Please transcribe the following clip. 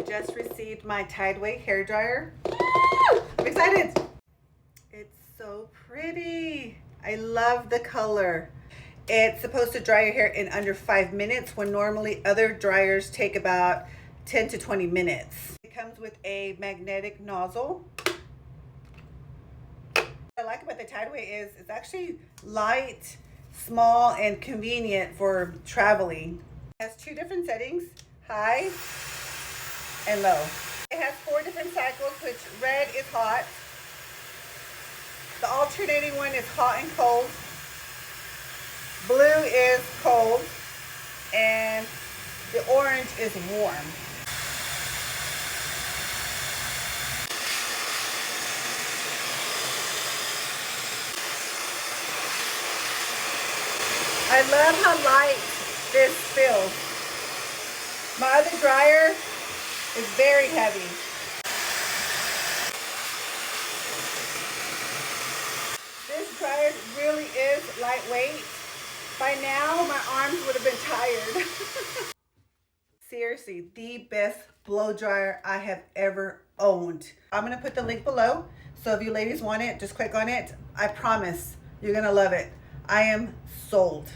just received my Tideway hairdryer. I'm excited. It's so pretty. I love the color. It's supposed to dry your hair in under 5 minutes when normally other dryers take about 10 to 20 minutes. It comes with a magnetic nozzle. What I like about the Tideway is it's actually light, small, and convenient for traveling. It has 2 different settings, high and low. It has 4 different cycles, which red is hot. The alternating one is hot and cold. Blue is cold. And the orange is warm. I love how light this feels. My other dryer is very heavy. This dryer really is lightweight. By now, my arms would have been tired. Seriously, the best blow dryer I have ever owned. I'm gonna put the link below, so if you ladies want it, just click on it. I promise you're gonna love it. I am sold.